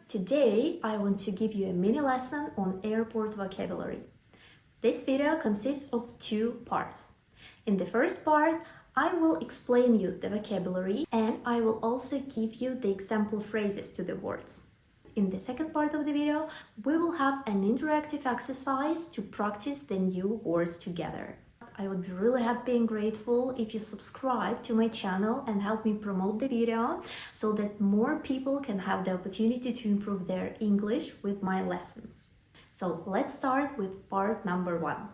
Today, I want to give you a mini lesson on airport vocabulary. This video consists of two parts. In the first part, I will explain you the vocabulary and I will also give you the example phrases to the words. In the second part of the video, we will have an interactive exercise to practice the new words together. I would be really happy and grateful if you subscribe to my channel and help me promote the video so that more people can have the opportunity to improve their English with my lessons. So let's start with part number 1.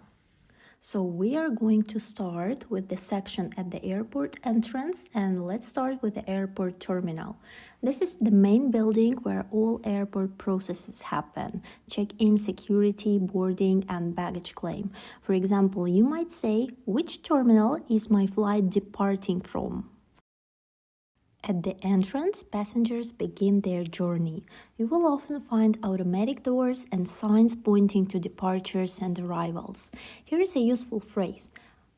So we are going to start with the section at the airport entrance, and let's start with the airport terminal. This is the main building where all airport processes happen: check-in, security, boarding, and baggage claim. For example, you might say, "Which terminal is my flight departing from?" At the entrance, passengers begin their journey. You will often find automatic doors and signs pointing to departures and arrivals. Here is a useful phrase: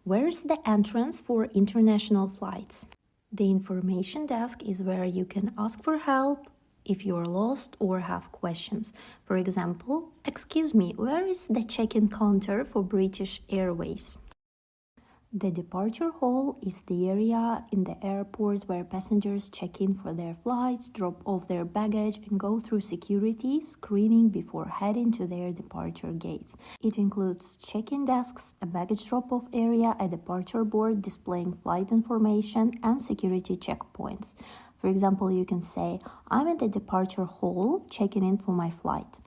"Where is the entrance for international flights?" The information desk is where you can ask for help if you are lost or have questions. For example, "Excuse me, where is the check-in counter for British Airways?" The departure hall is the area in the airport where passengers check in for their flights, drop off their baggage, and go through security screening before heading to their departure gates. It includes check-in desks, a baggage drop-off area, a departure board displaying flight information, and security checkpoints. For example, you can say, "I'm at the departure hall checking in for my flight."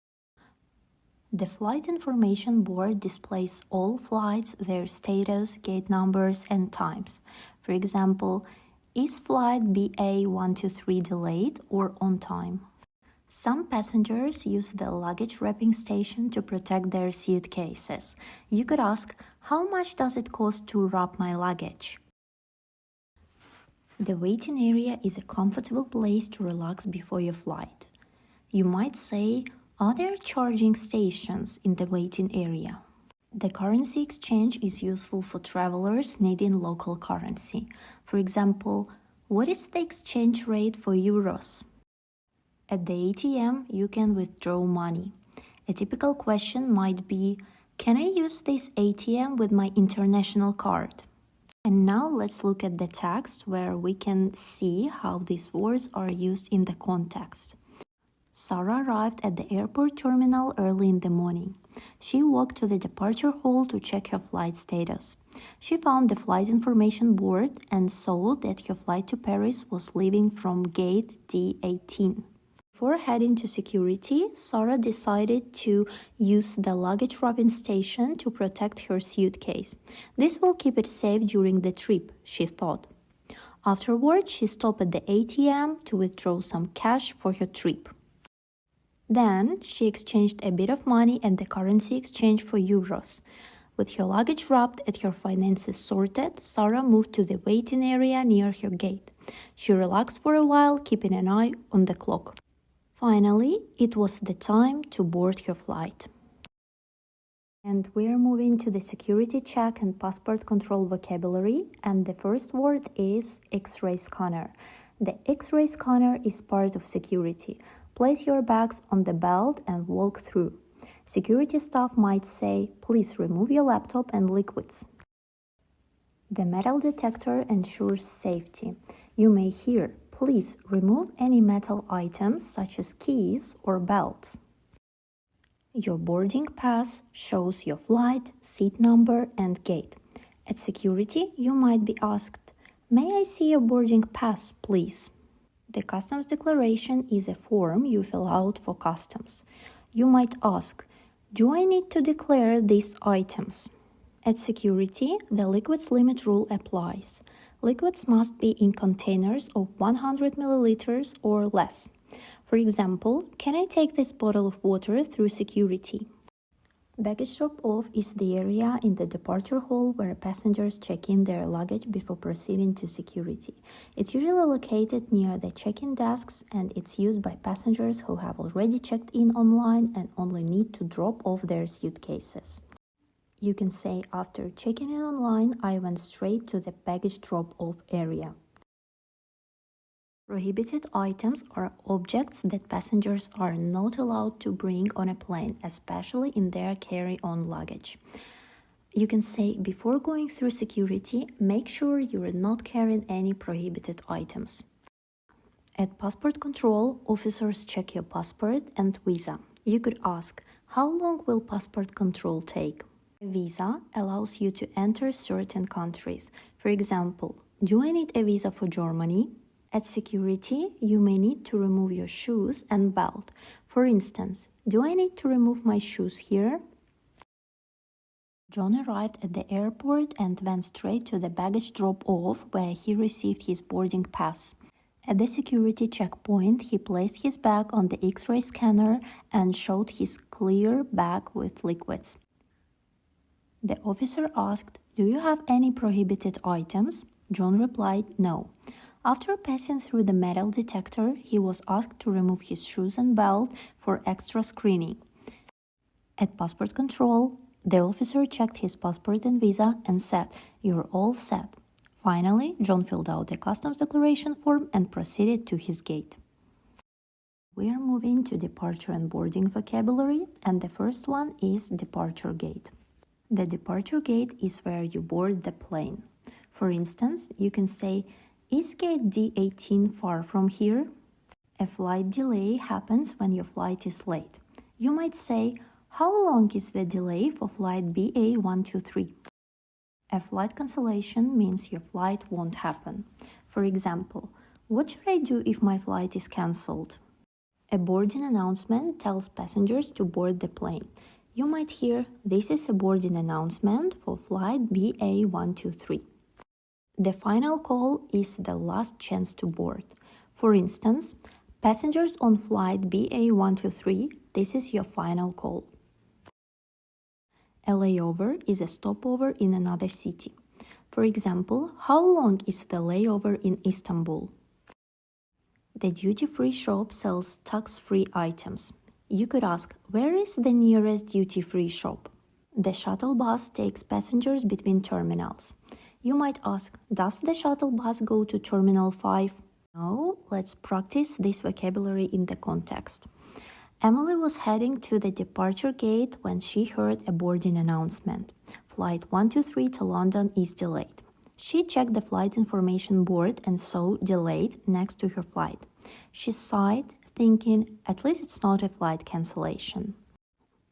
The flight information board displays all flights, their status, gate numbers, and times. For example, is flight BA123 delayed or on time? Some passengers use the luggage wrapping station to protect their suitcases. You could ask, "How much does it cost to wrap my luggage?" The waiting area is a comfortable place to relax before your flight. You might say, "Are there charging stations in the waiting area?" The currency exchange is useful for travelers needing local currency. For example, "What is the exchange rate for euros?" At the ATM, you can withdraw money. A typical question might be, "Can I use this ATM with my international card?" And now let's look at the text where we can see how these words are used in the context. Sarah arrived at the airport terminal early in the morning. She walked to the departure hall to check her flight status. She found the flight information board and saw that her flight to Paris was leaving from gate D18. Before heading to security, Sarah decided to use the luggage wrapping station to protect her suitcase. "This will keep it safe during the trip," she thought. Afterwards, she stopped at the ATM to withdraw some cash for her trip. Then, she exchanged a bit of money at the currency exchange for euros. With her luggage wrapped and her finances sorted, Sarah moved to the waiting area near her gate. She relaxed for a while, keeping an eye on the clock. Finally, it was the time to board her flight. And we're moving to the security check and passport control vocabulary, and the first word is X-ray scanner. The X-ray scanner is part of security. Place your bags on the belt and walk through. Security staff might say, "Please remove your laptop and liquids." The metal detector ensures safety. You may hear, "Please remove any metal items such as keys or belts." Your boarding pass shows your flight, seat number, and gate. At security, you might be asked, "May I see your boarding pass, please?" The customs declaration is a form you fill out for customs. You might ask, "Do I need to declare these items?" At security, the liquids limit rule applies. Liquids must be in containers of 100 milliliters or less. For example, "Can I take this bottle of water through security?" Baggage drop-off is the area in the departure hall where passengers check in their luggage before proceeding to security. It's usually located near the check-in desks, and it's used by passengers who have already checked in online and only need to drop off their suitcases. You can say, "After checking in online, I went straight to the baggage drop-off area." Prohibited items are objects that passengers are not allowed to bring on a plane, especially in their carry-on luggage. You can say, before going through security, make sure you are not carrying any prohibited items. At passport control, officers check your passport and visa. You could ask, how long will passport control take? A visa allows you to enter certain countries. For example, do I need a visa for Germany? At security, you may need to remove your shoes and belt. For instance, do I need to remove my shoes here? John arrived at the airport and went straight to the baggage drop-off where he received his boarding pass. At the security checkpoint, he placed his bag on the X-ray scanner and showed his clear bag with liquids. The officer asked, "Do you have any prohibited items?" John replied, "No." After passing through the metal detector, he was asked to remove his shoes and belt for extra screening. At passport control, the officer checked his passport and visa and said, "You're all set." Finally, John filled out a customs declaration form and proceeded to his gate. We are moving to departure and boarding vocabulary, and the first one is departure gate. The departure gate is where you board the plane. For instance, you can say, "Is gate D18 far from here?" A flight delay happens when your flight is late. You might say, "How long is the delay for flight BA123? A flight cancellation means your flight won't happen. For example, "What should I do if my flight is cancelled?" A boarding announcement tells passengers to board the plane. You might hear, "This is a boarding announcement for flight BA123. The final call is the last chance to board. For instance, "Passengers on flight BA123, this is your final call." A layover is a stopover in another city. For example, "How long is the layover in Istanbul?" The duty-free shop sells tax-free items. You could ask, "Where is the nearest duty-free shop?" The shuttle bus takes passengers between terminals. You might ask, "Does the shuttle bus go to Terminal 5? Now, let's practice this vocabulary in the context. Emily was heading to the departure gate when she heard a boarding announcement. Flight 123 to London is delayed. She checked the flight information board and saw "delayed" next to her flight. She sighed, thinking, at least it's not a flight cancellation.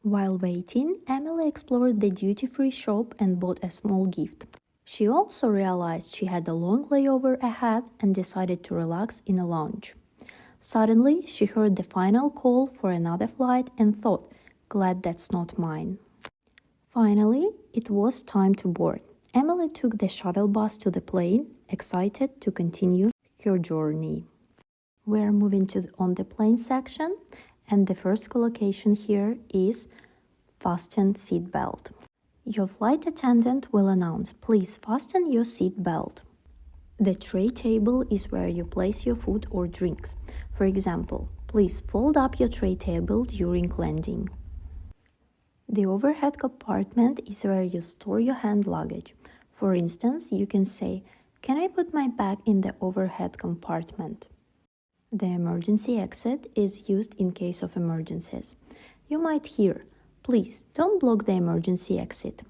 While waiting, Emily explored the duty-free shop and bought a small gift. She also realized she had a long layover ahead and decided to relax in a lounge. Suddenly, she heard the final call for another flight and thought, "Glad that's not mine." Finally, it was time to board. Emily took the shuttle bus to the plane, excited to continue her journey. We're moving to on the plane section, and the first collocation here is fasten seat belt. Your flight attendant will announce, "Please fasten your seat belt." The tray table is where you place your food or drinks. For example, "Please fold up your tray table during landing." The overhead compartment is where you store your hand luggage. For instance, you can say, "Can I put my bag in the overhead compartment?" The emergency exit is used in case of emergencies. You might hear, "Please don't block the emergency exit."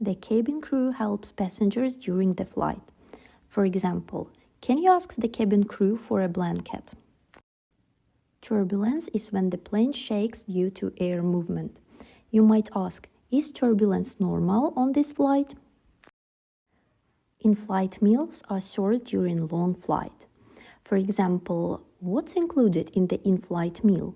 The cabin crew helps passengers during the flight. For example, "Can you ask the cabin crew for a blanket?" Turbulence is when the plane shakes due to air movement. You might ask, "Is turbulence normal on this flight?" In-flight meals are served during long flight. For example, what's included in the in-flight meal?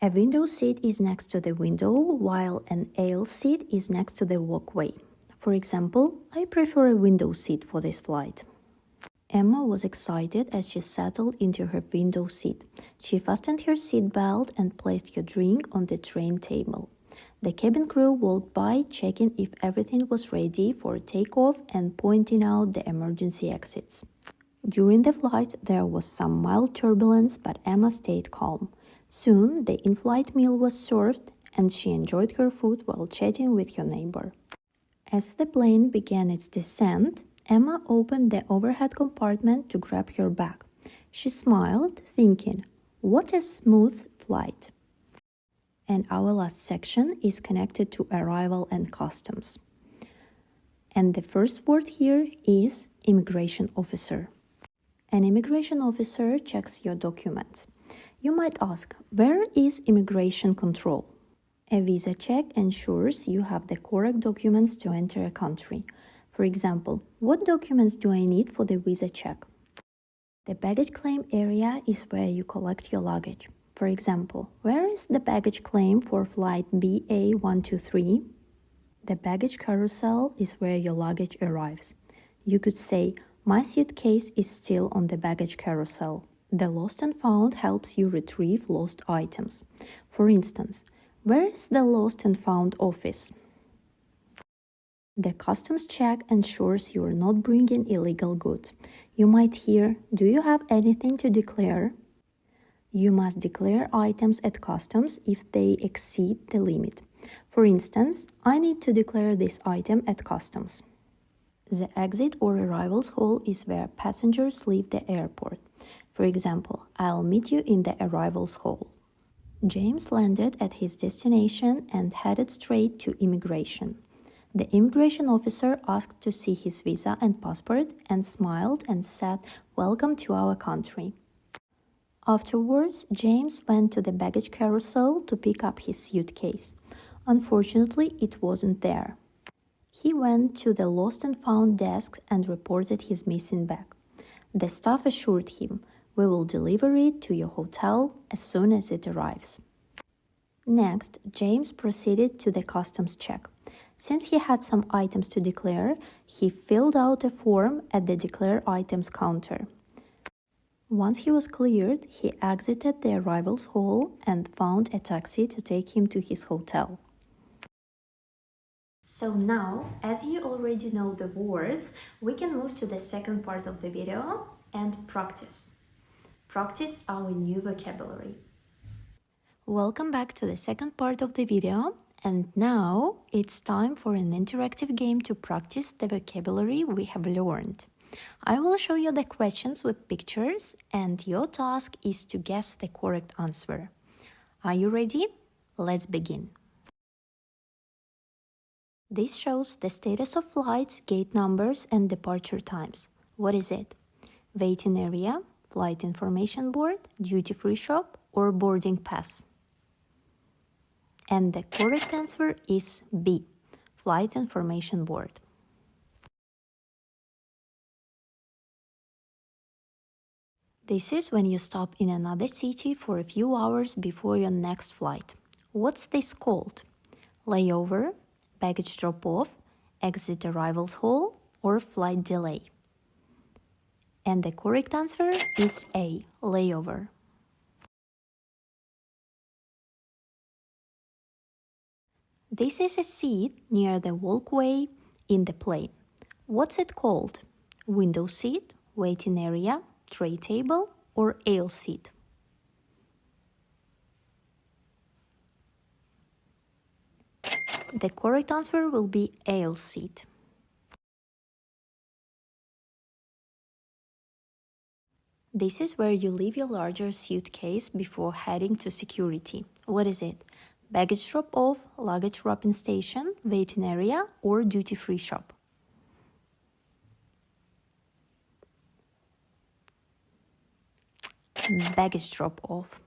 A window seat is next to the window, while an aisle seat is next to the walkway. For example, "I prefer a window seat for this flight." Emma was excited as she settled into her window seat. She fastened her seat belt and placed her drink on the train table. The cabin crew walked by, checking if everything was ready for takeoff and pointing out the emergency exits. During the flight, there was some mild turbulence, but Emma stayed calm. Soon, the in-flight meal was served, and she enjoyed her food while chatting with her neighbor. As the plane began its descent, Emma opened the overhead compartment to grab her bag. She smiled, thinking, "What a smooth flight." And our last section is connected to arrival and customs. And the first word here is immigration officer. An immigration officer checks your documents. You might ask, where is immigration control? A visa check ensures you have the correct documents to enter a country. For example, what documents do I need for the visa check? The baggage claim area is where you collect your luggage. For example, where is the baggage claim for flight BA123? The baggage carousel is where your luggage arrives. You could say, my suitcase is still on the baggage carousel. The lost and found helps you retrieve lost items. For instance, where is the lost and found office? The customs check ensures you are not bringing illegal goods. You might hear, do you have anything to declare? You must declare items at customs if they exceed the limit. For instance, I need to declare this item at customs. The exit or arrivals hall is where passengers leave the airport. For example, I'll meet you in the arrivals hall. James landed at his destination and headed straight to immigration. The immigration officer asked to see his visa and passport and smiled and said, "Welcome to our country." Afterwards, James went to the baggage carousel to pick up his suitcase. Unfortunately, it wasn't there. He went to the lost and found desk and reported his missing bag. The staff assured him, "We will deliver it to your hotel as soon as it arrives." Next, James proceeded to the customs check. Since he had some items to declare, he filled out a form at the Declare Items counter. Once he was cleared, he exited the arrivals hall and found a taxi to take him to his hotel. So now, as you already know the words, we can move to the second part of the video and practice. Practice our new vocabulary. Welcome back to the second part of the video, and now it's time for an interactive game to practice the vocabulary we have learned. I will show you the questions with pictures, and your task is to guess the correct answer. Are you ready? Let's begin. This shows the status of flights, gate numbers, and departure times. What is it? Waiting area, flight information board, duty-free shop, or boarding pass? And the correct answer is B, flight information board. This is when you stop in another city for a few hours before your next flight. What's this called? Layover, baggage drop-off, exit arrivals hall, or flight delay? And the correct answer is A, layover. This is a seat near the walkway in the plane. What's it called? Window seat, waiting area, tray table, or aisle seat? The correct answer will be aisle seat. This is where you leave your larger suitcase before heading to security. What is it? Baggage drop-off, luggage wrapping station, waiting area, or duty-free shop? Baggage drop-off.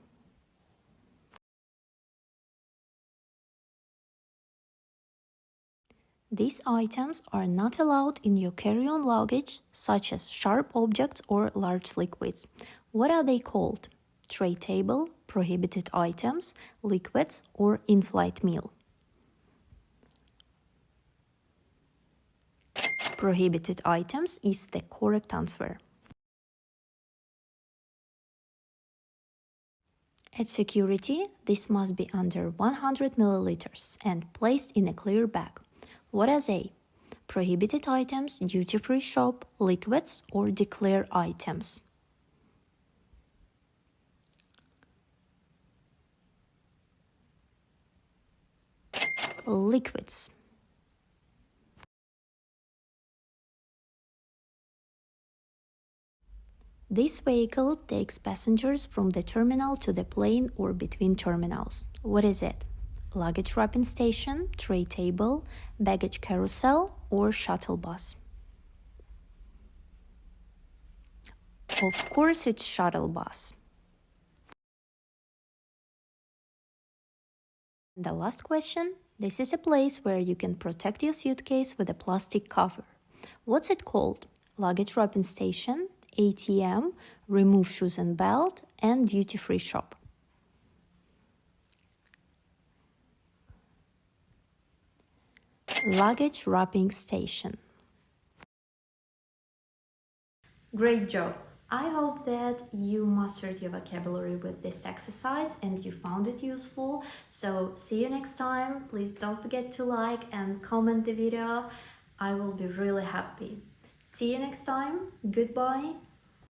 These items are not allowed in your carry-on luggage, such as sharp objects or large liquids. What are they called? Tray table, prohibited items, liquids, or in-flight meal? Prohibited items is the correct answer. At security, this must be under 100 milliliters and placed in a clear bag. What are they? Prohibited items, duty-free shop, liquids, or declare items? Liquids. This vehicle takes passengers from the terminal to the plane or between terminals. What is it? Luggage wrapping station, tray table, baggage carousel, or shuttle bus? Of course, it's shuttle bus. The last question. This is a place where you can protect your suitcase with a plastic cover. What's it called? Luggage wrapping station, ATM, remove shoes and belt, and duty-free shop. Luggage wrapping station. Great job! I hope that you mastered your vocabulary with this exercise and you found it useful. So see you next time. Please don't forget to like and comment the video. I will be really happy. See you next time. Goodbye.